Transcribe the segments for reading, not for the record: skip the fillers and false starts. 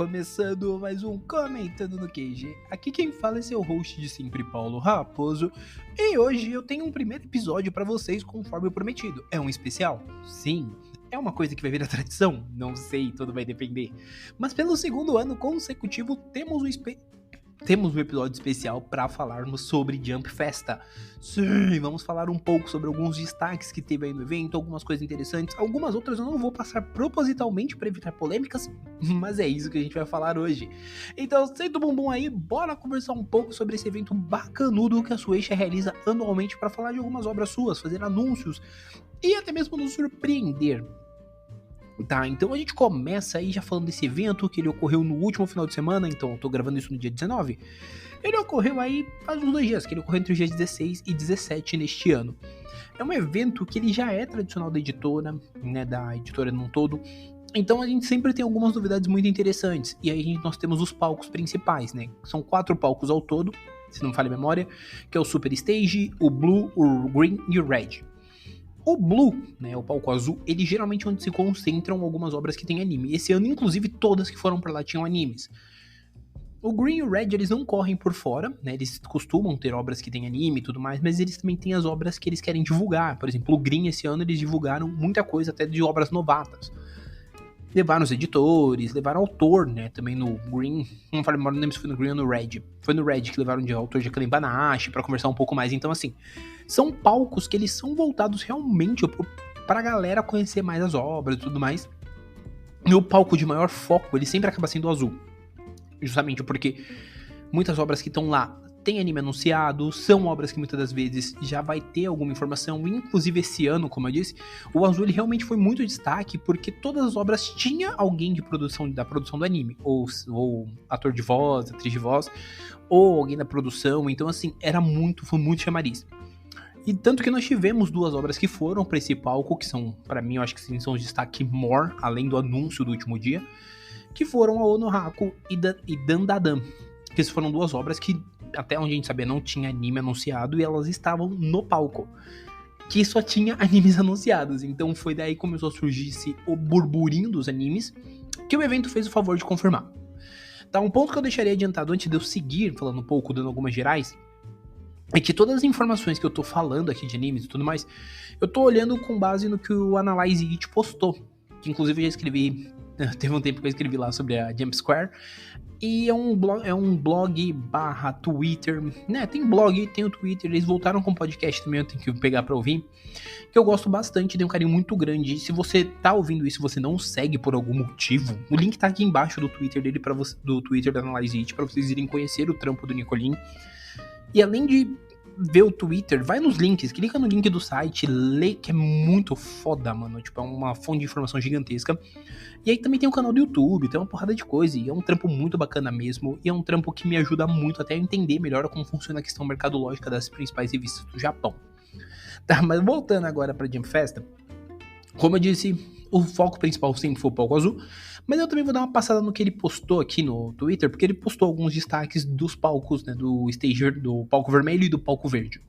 começando mais um Comentando no QG. Aqui quem fala é seu host de sempre, Paulo Raposo. E hoje eu tenho um primeiro episódio pra vocês, conforme prometido. É um especial? Sim. É uma coisa que vai virar tradição? Não sei, tudo vai depender. Mas pelo segundo ano consecutivo temos um episódio especial para falarmos sobre Jump Festa. Sim, vamos falar um pouco sobre alguns destaques que teve aí no evento, algumas coisas interessantes, algumas outras eu não vou passar propositalmente para evitar polêmicas, mas é isso que a gente vai falar hoje. Então senta o bumbum aí, bora conversar um pouco sobre esse evento bacanudo que a Shueisha realiza anualmente para falar de algumas obras suas, fazer anúncios e até mesmo nos surpreender. Tá, então a gente começa aí já falando desse evento, que ele ocorreu no último final de semana, então eu tô gravando isso no dia 19. Ele ocorreu aí faz uns 2 dias, que ele ocorreu entre os dias 16 e 17 neste ano. É um evento que ele já é tradicional da editora, né, da editora num todo, então a gente sempre tem algumas novidades muito interessantes, e aí nós temos os palcos principais, né, são 4 palcos ao todo, se não me falha a memória, que é o Super Stage, o Blue, o Green e o Red. O Blue, né, o palco azul, ele geralmente é onde se concentram algumas obras que tem anime. Esse ano, inclusive, todas que foram pra lá tinham animes. O Green e o Red, eles não correm por fora, né, eles costumam ter obras que tem anime e tudo mais, mas eles também têm as obras que eles querem divulgar. Por exemplo, o Green, esse ano, eles divulgaram muita coisa, até de obras novatas. Levaram os editores, levaram autor, né, também no Green. Não falei, não lembro se foi no Green ou no Red. Foi no Red que levaram de autor de Akane Banashi pra conversar um pouco mais. Então, assim, são palcos que eles são voltados realmente pra galera conhecer mais as obras e tudo mais. E o palco de maior foco, ele sempre acaba sendo o azul. Justamente porque muitas obras que estão lá tem anime anunciado, são obras que muitas das vezes já vai ter alguma informação, inclusive esse ano, como eu disse, o azul ele realmente foi muito destaque, porque todas as obras tinha alguém da produção do anime, ou ator de voz, atriz de voz, ou alguém da produção, então assim, foi muito chamariz. E tanto que nós tivemos 2 obras que foram para esse palco, que são, para mim, eu acho que sim, são os destaque more, além do anúncio do último dia, que foram a Onohaku e Dandadan, que foram 2 obras que até onde a gente sabia não tinha anime anunciado e elas estavam no palco, que só tinha animes anunciados, então foi daí que começou a surgir o burburinho dos animes, que o evento fez o favor de confirmar. Tá, um ponto que eu deixaria adiantado antes de eu seguir falando um pouco, dando algumas gerais, é que todas as informações que eu tô falando aqui de animes e tudo mais, eu tô olhando com base no que o Analyze It postou, que inclusive eu já escrevi, teve um tempo que eu escrevi lá sobre a Jump Square, e é um blog barra Twitter, né, tem blog, tem o Twitter, eles voltaram com podcast também, eu tenho que pegar pra ouvir, que eu gosto bastante, tem um carinho muito grande, e se você tá ouvindo isso e você não segue por algum motivo, o link tá aqui embaixo do Twitter dele, do Twitter da Analyze It, pra vocês irem conhecer o trampo do Nicolin, e além de ver o Twitter, vai nos links, clica no link do site, lê que é muito foda, mano, tipo, é uma fonte de informação gigantesca. E aí também tem o canal do YouTube, tem uma porrada de coisa, e é um trampo muito bacana mesmo, e é um trampo que me ajuda muito até a entender melhor como funciona a questão mercadológica das principais revistas do Japão. Tá, mas voltando agora pra Jump Festa, como eu disse, o foco principal sempre foi o palco azul, mas eu também vou dar uma passada no que ele postou aqui no Twitter, porque ele postou alguns destaques dos palcos, né, do palco vermelho e do palco verde.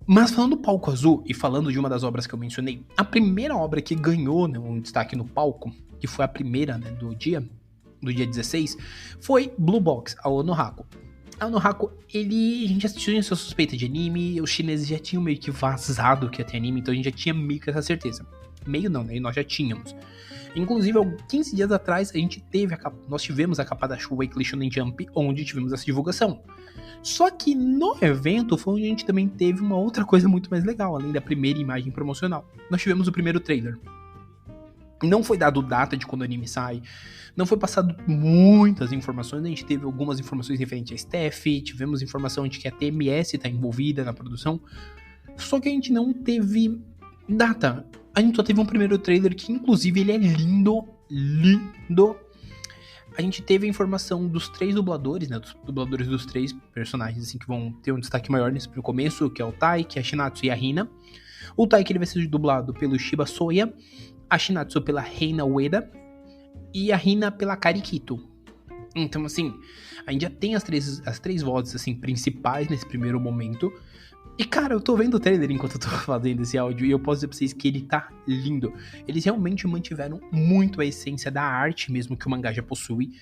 Mas falando do palco azul e falando de uma das obras que eu mencionei, a primeira obra que ganhou, né, um destaque no palco, que foi a primeira, né, do dia 16, foi Blue Box, a Onohaku. A Onohaku, a gente já tinha sua suspeita de anime, os chineses já tinham meio que vazado que ia ter anime, então a gente já tinha meio que essa certeza. Meio não, né? Nós já tínhamos. Inclusive, 15 dias atrás, nós tivemos a capa da Weekly Shonen Jump, onde tivemos essa divulgação. Só que no evento foi onde a gente também teve uma outra coisa muito mais legal, além da primeira imagem promocional. Nós tivemos o primeiro trailer. Não foi dado data de quando o anime sai, não foi passado muitas informações, a gente teve algumas informações referentes a staff, tivemos informação de que a TMS está envolvida na produção, só que a gente não teve data. A gente só teve um primeiro trailer que, inclusive, ele é lindo, lindo. A gente teve a informação dos 3 dubladores, né, dos dubladores dos 3 personagens, assim, que vão ter um destaque maior nesse começo, que é o Tai, que é a Shinatsu e a Hina. O Tai, que ele vai ser dublado pelo Shiba Soya, a Shinatsu pela Reina Ueda e a Hina pela Karikito. Então, assim, a gente já tem as três vozes, assim, principais nesse primeiro momento. E cara, eu tô vendo o trailer enquanto eu tô fazendo esse áudio e eu posso dizer pra vocês que ele tá lindo. Eles realmente mantiveram muito a essência da arte mesmo que o mangá já possui.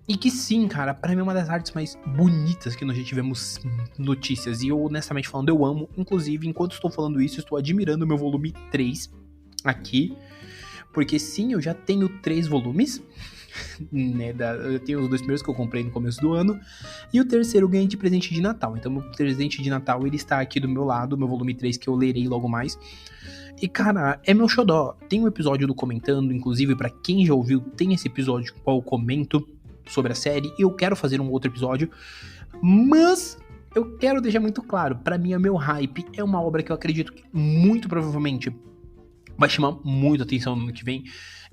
E que sim, cara, pra mim é uma das artes mais bonitas que nós já tivemos notícias. E eu, honestamente falando, eu amo. Inclusive, enquanto estou falando isso, estou admirando o meu volume 3 aqui. Porque sim, eu já tenho 3 volumes. Né, eu tenho os 2 primeiros que eu comprei no começo do ano. E o terceiro eu ganhei de presente de Natal. Então, o presente de Natal, ele está aqui do meu lado. Meu volume 3 que eu lerei logo mais. E, cara, é meu xodó. Tem um episódio do Comentando. Inclusive, pra quem já ouviu, tem esse episódio qual eu comento sobre a série. Eu quero fazer um outro episódio. Mas eu quero deixar muito claro. Pra mim, o meu hype é uma obra que eu acredito que muito provavelmente vai chamar muito atenção no ano que vem.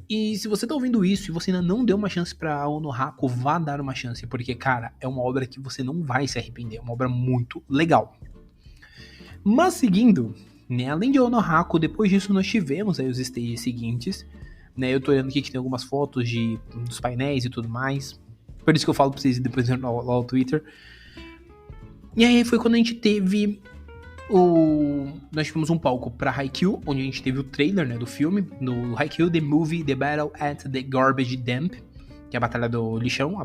E se você tá ouvindo isso e você ainda não deu uma chance pra Onohako, vá dar uma chance, porque, cara, é uma obra que você não vai se arrepender, é uma obra muito legal. Mas seguindo, né, além de Onohako, depois disso nós tivemos aí os stages seguintes, né, eu tô olhando aqui que tem algumas fotos dos painéis e tudo mais, por isso que eu falo pra vocês depois lá no Twitter. E aí foi quando a gente teve nós tivemos um palco pra Haikyuu, onde a gente teve o trailer, né, do filme, no Haikyuu The Movie, The Battle at the Garbage Dump, que é a batalha do lixão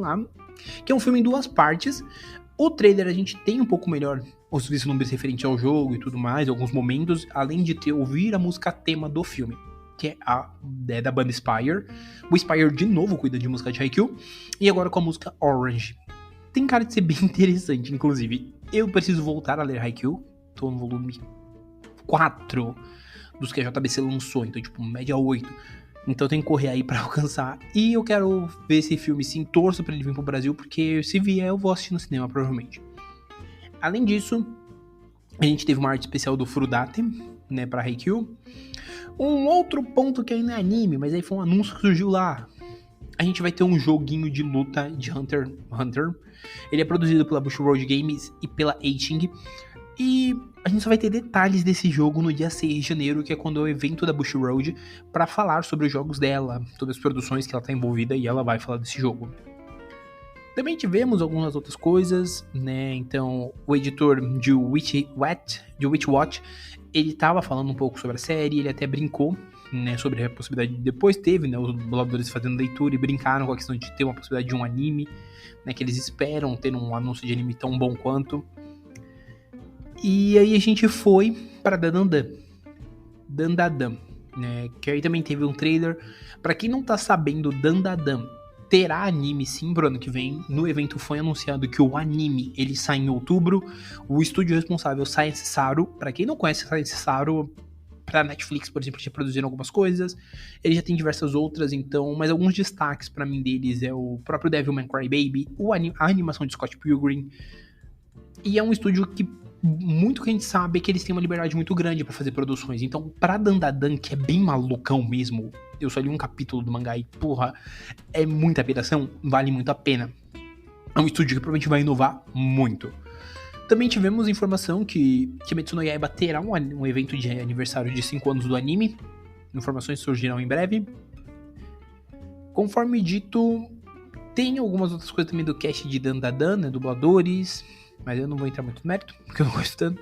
lá, que é um filme em 2 partes. O trailer a gente tem um pouco melhor os vislumbres referentes ao jogo e tudo mais, alguns momentos, além de ouvir a música tema do filme, que é da banda Spire. O Spire de novo cuida de música de Haikyuu, e agora com a música Orange. Tem cara de ser bem interessante, inclusive. Eu preciso voltar a ler Haikyuu. Tô no volume 4 dos que a JBC lançou, então tipo, média 8. Então eu tenho que correr aí pra alcançar. E eu quero ver esse filme sim, torço pra ele vir pro Brasil, porque se vier eu vou assistir no cinema, provavelmente. Além disso, a gente teve uma arte especial do Furudate, né, pra Haikyuu. Um outro ponto que ainda é anime, mas aí foi um anúncio que surgiu lá. A gente vai ter um joguinho de luta de Hunter x Hunter. Ele é produzido pela Bushiroad Games e pela Eighting. E a gente só vai ter detalhes desse jogo no dia 6 de janeiro, que é quando é o evento da Bushiroad, para falar sobre os jogos dela, sobre as produções que ela tá envolvida, e ela vai falar desse jogo. Também tivemos algumas outras coisas, né? Então, o editor de Witch Watch, ele tava falando um pouco sobre a série, ele até brincou, né, sobre a possibilidade, depois teve, né, os dubladores fazendo leitura e brincaram com a questão de ter uma possibilidade de um anime, né, que eles esperam ter um anúncio de anime tão bom quanto. E aí a gente foi para Dandadan, né, que aí também teve um trailer. Pra quem não tá sabendo, Dandadan terá anime sim pro ano que vem. No evento foi anunciado que o anime ele sai em outubro. O estúdio responsável, Science Saru, pra quem não conhece Science Saru, pra Netflix, por exemplo, já produziram algumas coisas. Ele já tem diversas outras, então, mas alguns destaques pra mim deles é o próprio Devilman Crybaby, a animação de Scott Pilgrim. E é um estúdio que muito que a gente sabe é que eles têm uma liberdade muito grande pra fazer produções. Então, pra Dandadan, que é bem malucão mesmo, eu só li um capítulo do mangá e, porra, é muita piração, vale muito a pena. É um estúdio que provavelmente vai inovar muito. Também tivemos informação que Kimetsu no Yaiba terá um evento de aniversário de 5 anos do anime. Informações surgirão em breve. Conforme dito, tem algumas outras coisas também do cast de Dandadan, né, dubladores, mas eu não vou entrar muito no mérito, porque eu não gosto tanto.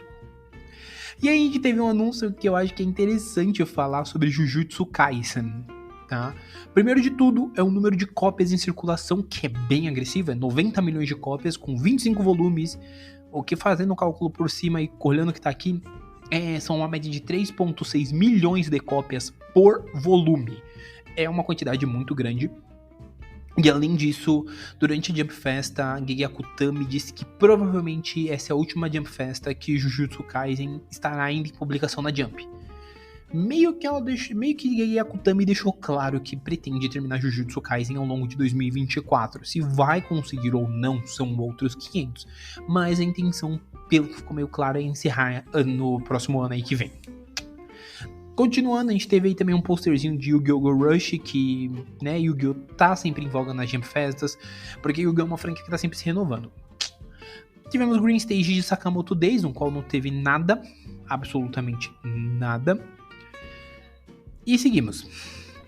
E aí a gente teve um anúncio que eu acho que é interessante falar sobre Jujutsu Kaisen, tá? Primeiro de tudo, é um número de cópias em circulação que é bem agressivo, é 90 milhões de cópias com 25 volumes, o que, fazendo o cálculo por cima e olhando o que tá aqui, são uma média de 3,6 milhões de cópias por volume. É uma quantidade muito grande. E além disso, durante a Jump Festa, a Gege Akutami disse que provavelmente essa é a última Jump Festa que Jujutsu Kaisen estará ainda em publicação na Jump. Meio que Gege Akutami deixou claro que pretende terminar Jujutsu Kaisen ao longo de 2024. Se vai conseguir ou não, são outros 500. Mas a intenção, pelo que ficou meio claro, é encerrar no próximo ano aí que vem. Continuando, a gente teve aí também um posterzinho de Yu-Gi-Oh! Go Rush, que, né, Yu-Gi-Oh! Tá sempre em voga nas Jump Festas, porque Yu-Gi-Oh! É uma franquia que tá sempre se renovando. Tivemos Green Stage de Sakamoto Days, no qual não teve nada, absolutamente nada. E seguimos.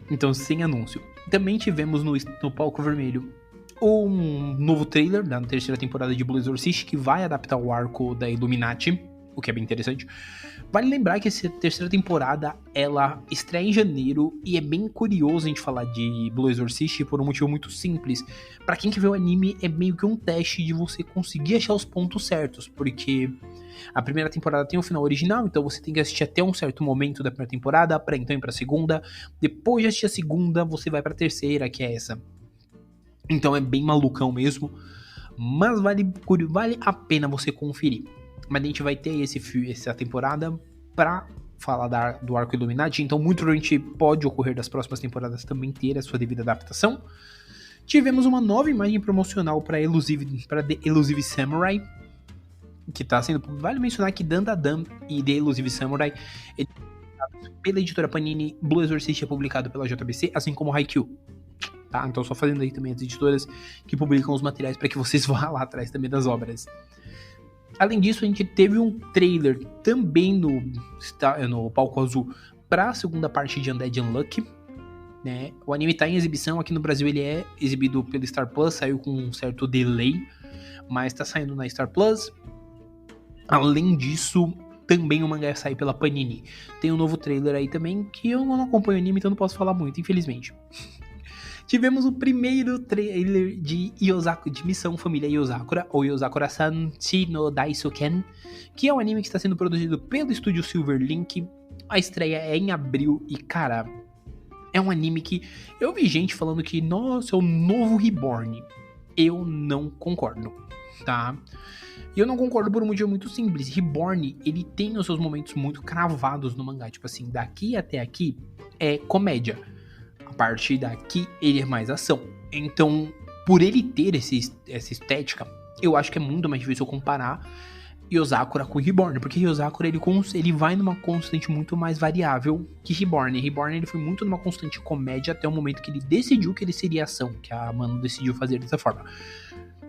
Então, sem anúncio. Também tivemos no palco vermelho um novo trailer da terceira temporada de Blue Exorcist, que vai adaptar o arco da Illuminati, o que é bem interessante. Vale lembrar que essa terceira temporada, ela estreia em janeiro, e é bem curioso a gente falar de Blue Exorcist por um motivo muito simples. Pra quem que vê o anime, é meio que um teste de você conseguir achar os pontos certos, porque a primeira temporada tem um final original, então você tem que assistir até um certo momento da primeira temporada, pra então ir pra segunda. Depois de assistir a segunda, você vai pra terceira, que é essa. Então é bem malucão mesmo, mas vale a pena você conferir. Mas a gente vai ter essa temporada pra falar do Arco Illuminati, então muito provavelmente pode ocorrer das próximas temporadas também ter a sua devida adaptação. Tivemos uma nova imagem promocional para The Elusive Samurai, que tá sendo... Vale mencionar que Dandadan e The Elusive Samurai, pela editora Panini, Blue Exorcist é publicado pela JBC, assim como Haikyuu. Tá? Então só fazendo aí também as editoras que publicam os materiais para que vocês vão lá atrás também das obras. Além disso, a gente teve um trailer também no palco azul para a segunda parte de Undead Unlucky, né? O anime tá em exibição, aqui no Brasil ele é exibido pelo Star Plus, saiu com um certo delay, mas tá saindo na Star Plus. Além disso, também o mangá sai pela Panini. Tem um novo trailer aí também, que eu não acompanho o anime, então não posso falar muito, infelizmente. Tivemos o primeiro trailer de Missão Família Yozakura, ou Yozakura-san Chi no Daisuken, que é um anime que está sendo produzido pelo estúdio Silverlink. A estreia é em abril e, cara, é um anime que eu vi gente falando que, nossa, é o novo Reborn. Eu não concordo, tá? E eu não concordo por um motivo muito simples. Reborn, ele tem os seus momentos muito cravados no mangá. Tipo assim, daqui até aqui é comédia. A partir daqui, ele é mais ação. Então, por ele ter essa estética, eu acho que é muito mais difícil comparar Yozakura com Reborn. Porque Yozakura, ele vai numa constante muito mais variável que Reborn. Reborn, ele foi muito numa constante comédia até o momento que ele decidiu que ele seria ação. Que a Mano decidiu fazer dessa forma.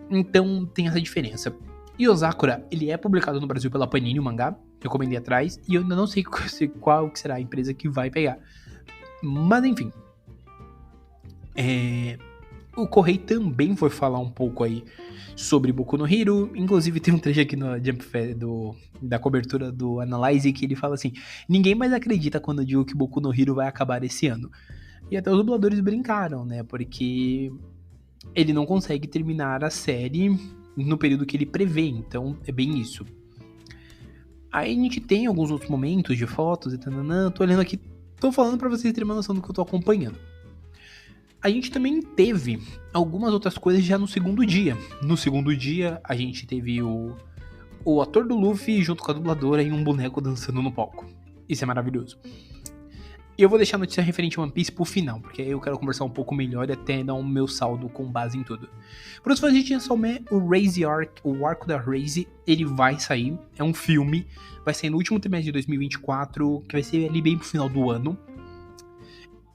Então, tem essa diferença. Yozakura, ele é publicado no Brasil pela Panini, o mangá. Eu comentei atrás. E eu ainda não sei qual que será a empresa que vai pegar. Mas, enfim. O Correio também foi falar um pouco aí sobre Boku no Hero. Inclusive tem um trecho aqui no Jump da cobertura do Analyze que ele fala assim: ninguém mais acredita quando eu digo que Boku no Hero vai acabar esse ano. E até os dubladores brincaram, né? Porque ele não consegue terminar a série no período que ele prevê. Então é bem isso. Aí a gente tem alguns outros momentos de fotos e tananã. Tô olhando aqui, tô falando pra vocês terem uma noção do que eu tô acompanhando. A gente também teve algumas outras coisas já no segundo dia. No segundo dia, a gente teve o ator do Luffy junto com a dubladora e um boneco dançando no palco. Isso é maravilhoso. E eu vou deixar a notícia referente a One Piece pro final, porque aí eu quero conversar um pouco melhor e até dar o meu saldo com base em tudo. Para os fãs de Chainsaw Man, o arco da Raze, ele vai sair. É um filme, vai sair no último trimestre de 2024, que vai ser ali bem pro final do ano.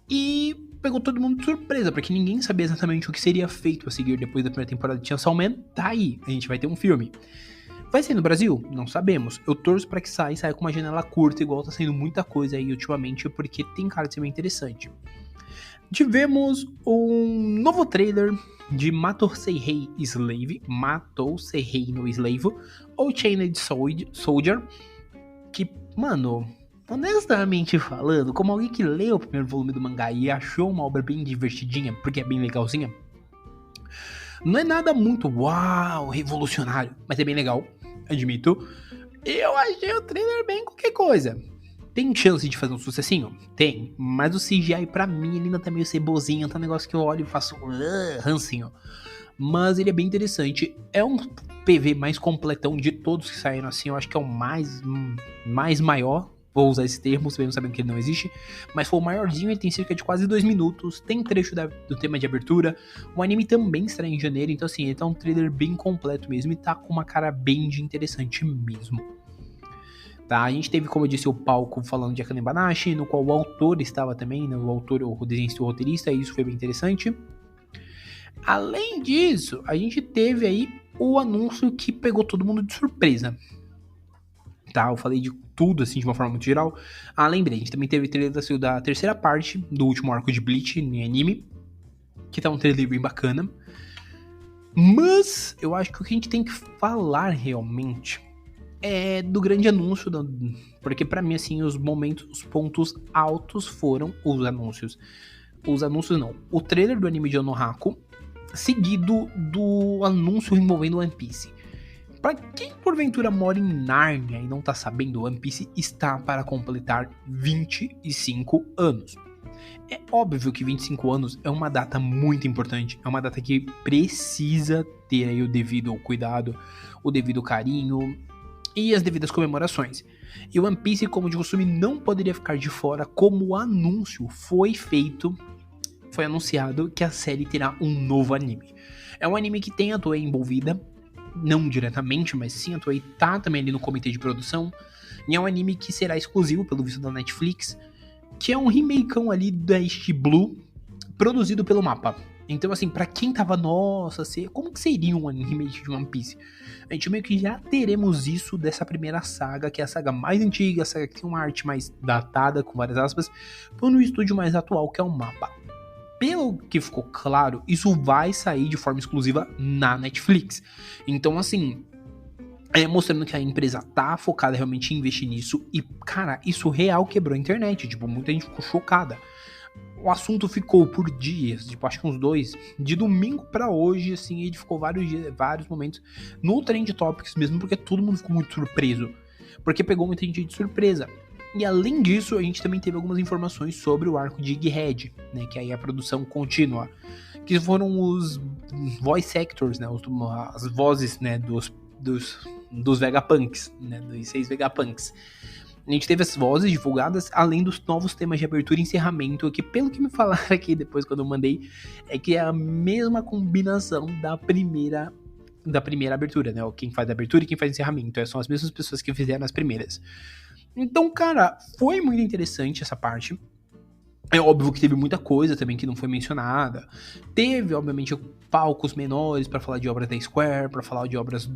E pegou todo mundo de surpresa, porque ninguém sabia exatamente o que seria feito a seguir depois da primeira temporada de Chainsaw Man. Tá aí, a gente vai ter um filme. Vai sair no Brasil? Não sabemos. Eu torço pra que saia com uma janela curta, igual tá saindo muita coisa aí ultimamente, porque tem cara de ser bem interessante. Tivemos um novo trailer de Matou Seihei no Slave, ou Chained Soldier, que, mano, honestamente falando, como alguém que leu o primeiro volume do mangá e achou uma obra bem divertidinha, porque é bem legalzinha, não é nada muito uau, revolucionário, mas é bem legal, admito. Eu achei o trailer bem qualquer coisa. Tem chance de fazer um sucessinho? Tem, mas o CGI pra mim ele ainda tá meio cebozinho, tá um negócio que eu olho e faço rancinho. Mas ele é bem interessante, é um PV mais completão de todos que saíram assim, eu acho que é o mais maior. Vou usar esse termo, mesmo sabendo que ele não existe. Mas foi o maiorzinho, ele tem cerca de quase 2 minutos. Tem trecho do tema de abertura. O anime também estreia em janeiro. Então assim, ele tá um trailer bem completo mesmo. E tá com uma cara bem de interessante mesmo. Tá? A gente teve, como eu disse, o palco falando de Akane Banashi, no qual o autor estava também, né? O autor, o desenhista e o roteirista. E isso foi bem interessante. Além disso, a gente teve aí o anúncio que pegou todo mundo de surpresa. Tá, eu falei de tudo, assim, de uma forma muito geral. Lembrei, a gente também teve trailer da terceira parte do último arco de Bleach em anime, que tá um trailer bem bacana. Mas eu acho que o que a gente tem que falar realmente é do grande anúncio, porque pra mim, assim, os pontos altos foram os anúncios. Os anúncios não, o trailer do anime de Onohako, seguido do anúncio envolvendo One Piece. Pra quem porventura mora em Nárnia e não tá sabendo, One Piece está para completar 25 anos. É óbvio que 25 anos é uma data muito importante, é uma data que precisa ter aí o devido cuidado, o devido carinho e as devidas comemorações. E One Piece, como de costume, não poderia ficar de fora, como o anúncio foi anunciado que a série terá um novo anime. É um anime que tem a Toei envolvida, não diretamente, mas sim a Toei tá também ali no comitê de produção, e é um anime que será exclusivo pelo visto da Netflix, que é um remakeão ali da East Blue, produzido pelo Mapa. Então, assim, pra quem tava, nossa, como que seria um remake de One Piece? A gente meio que já teremos isso dessa primeira saga, que é a saga mais antiga, a saga que tem uma arte mais datada, com várias aspas, foi no estúdio mais atual, que é o Mapa. Pelo que ficou claro, isso vai sair de forma exclusiva na Netflix. Então, assim, mostrando que a empresa tá focada realmente em investir nisso. E, cara, isso real quebrou a internet. Tipo, muita gente ficou chocada. O assunto ficou por dias, tipo, acho que uns 2, de domingo pra hoje, assim, ele ficou vários dias, vários momentos no Trend Topics mesmo, porque todo mundo ficou muito surpreso. Porque pegou muita gente de surpresa. E além disso, a gente também teve algumas informações sobre o arco de Egghead, né, que aí é a produção contínua, que foram os voice actors, né, as vozes, né, dos Vegapunks, né, dos 6 Vegapunks. A gente teve as vozes divulgadas, além dos novos temas de abertura e encerramento, que pelo que me falaram aqui depois quando eu mandei, é que é a mesma combinação da primeira abertura, né? Quem faz a abertura e quem faz o encerramento. São as mesmas pessoas que fizeram as primeiras. Então, cara, foi muito interessante essa parte. É óbvio que teve muita coisa também que não foi mencionada. Teve, obviamente, palcos menores para falar de obras da Square, para falar de obras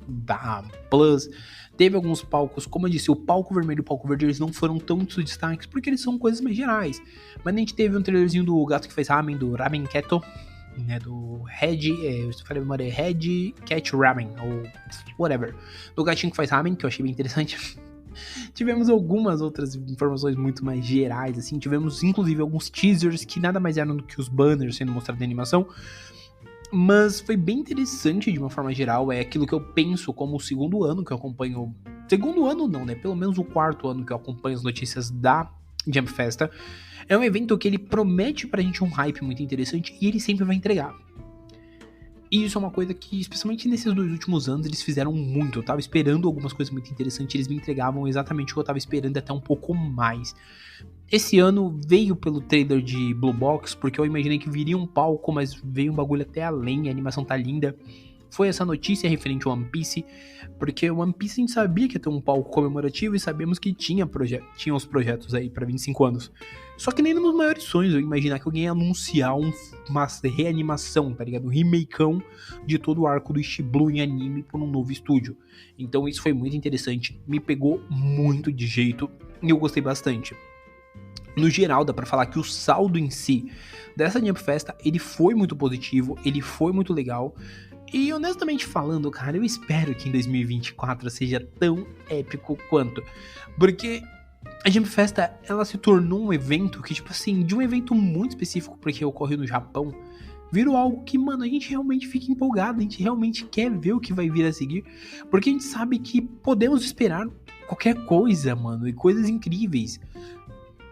da Plus. Teve alguns palcos, como eu disse, o palco vermelho e o palco verde, eles não foram tantos destaques, porque eles são coisas mais gerais. Mas a gente teve um trailerzinho do gato que faz ramen, do Ramen Keto, né, do Red, eu falei a memória, Red Cat Ramen, ou whatever. Do gatinho que faz ramen, que eu achei bem interessante. Tivemos algumas outras informações muito mais gerais, assim. Tivemos, inclusive, alguns teasers que nada mais eram do que os banners sendo mostrados na animação. Mas foi bem interessante de uma forma geral. É aquilo que eu penso como o segundo ano que eu acompanho. Segundo ano não, né? Pelo menos o quarto ano que eu acompanho as notícias da Jump Festa. É um evento que ele promete pra gente um hype muito interessante e ele sempre vai entregar. E isso é uma coisa que, especialmente nesses 2 últimos anos, eles fizeram muito. Eu tava esperando algumas coisas muito interessantes, eles me entregavam exatamente o que eu tava esperando, até um pouco mais. Esse ano veio pelo trailer de Blue Box, porque eu imaginei que viria um palco, mas veio um bagulho até além, a animação tá linda. Foi essa notícia referente ao One Piece, porque o One Piece a gente sabia que ia ter um palco comemorativo e sabíamos que tinha os projetos aí pra 25 anos. Só que nem nos meus maiores sonhos eu imaginar que alguém ia anunciar uma reanimação, tá ligado? Um remakeão de todo o arco do East Blue em anime por um novo estúdio. Então isso foi muito interessante, me pegou muito de jeito e eu gostei bastante. No geral, dá pra falar que o saldo em si dessa Jump Festa, ele foi muito positivo, ele foi muito legal. E honestamente falando, cara, eu espero que em 2024 seja tão épico quanto. Porque a Jump Festa, ela se tornou um evento que, tipo assim, de um evento muito específico, porque ocorreu no Japão, virou algo que, mano, a gente realmente fica empolgado, a gente realmente quer ver o que vai vir a seguir, porque a gente sabe que podemos esperar qualquer coisa, mano, e coisas incríveis.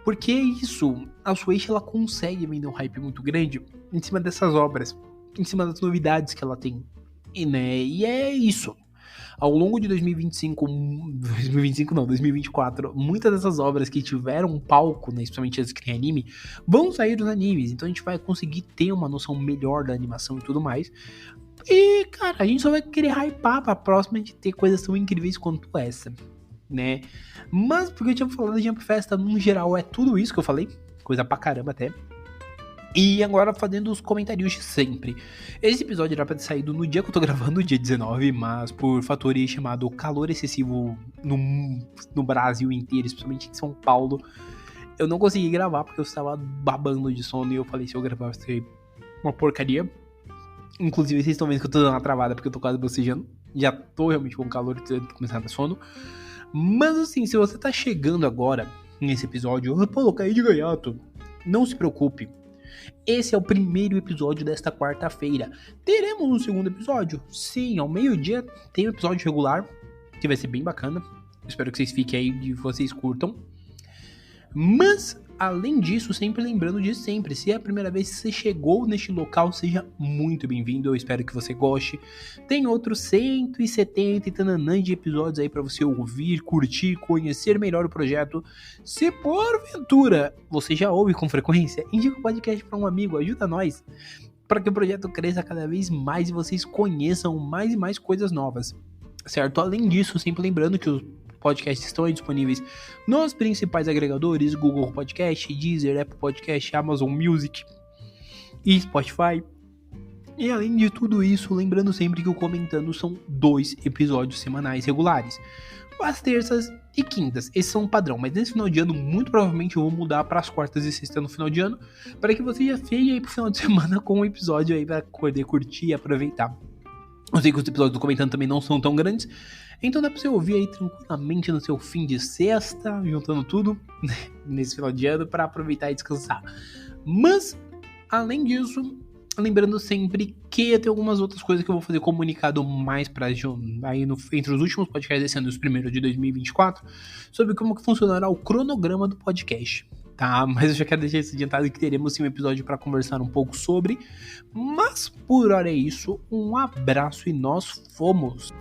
Porque é isso, a Switch, ela consegue vender um hype muito grande em cima dessas obras, em cima das novidades que ela tem. E é isso. Ao longo de 2024, muitas dessas obras que tiveram um palco, né, especialmente as que tem anime, vão sair dos animes. Então a gente vai conseguir ter uma noção melhor da animação e tudo mais. E, cara, a gente só vai querer hypar pra próxima de ter coisas tão incríveis quanto essa, né? Mas, porque eu tinha falado de Jump Festa, no geral, é tudo isso que eu falei. Coisa pra caramba até. E agora fazendo os comentários de sempre. Esse episódio era pra ter saído no dia que eu tô gravando, dia 19, mas por fatores chamado calor excessivo no Brasil inteiro, especialmente em São Paulo, eu não consegui gravar porque eu estava babando de sono e eu falei, se eu gravar vai ser uma porcaria. Inclusive, vocês estão vendo que eu tô dando uma travada porque eu tô quase bocejando. Já tô realmente com calor e tô começando a dar sono. Mas assim, se você tá chegando agora nesse episódio, pô, eu caí de gaiato, não se preocupe. Esse é o primeiro episódio desta quarta-feira. Teremos um segundo episódio? Sim, ao meio-dia tem um episódio regular, que vai ser bem bacana. Espero que vocês fiquem aí e vocês curtam. Mas, além disso, sempre lembrando de sempre, se é a primeira vez que você chegou neste local, seja muito bem-vindo, eu espero que você goste. Tem outros 170 e tananã de episódios aí para você ouvir, curtir, conhecer melhor o projeto. Se porventura você já ouve com frequência, indica o podcast para um amigo, ajuda nós, para que o projeto cresça cada vez mais e vocês conheçam mais e mais coisas novas, certo? Além disso, sempre lembrando que os podcasts estão aí disponíveis nos principais agregadores: Google Podcast, Deezer, Apple Podcast, Amazon Music e Spotify. E além de tudo isso, lembrando sempre que o Comentando são 2 episódios semanais regulares, às terças e quintas. Esses são um padrão, mas nesse final de ano muito provavelmente eu vou mudar para as quartas e sextas no final de ano, para que você já chegue aí pro final de semana com um episódio aí para poder curtir e aproveitar. Eu sei que os episódios do Comentando também não são tão grandes, então dá pra você ouvir aí tranquilamente no seu fim de sexta, juntando tudo nesse final de ano para aproveitar e descansar. Mas, além disso, lembrando sempre que tem algumas outras coisas que eu vou fazer comunicado mais pra aí entre os últimos podcasts desse ano e os primeiros de 2024, sobre como que funcionará o cronograma do podcast. Tá, mas eu já quero deixar isso adiantado que teremos sim um episódio para conversar um pouco sobre. Mas por hora é isso, um abraço e nós fomos!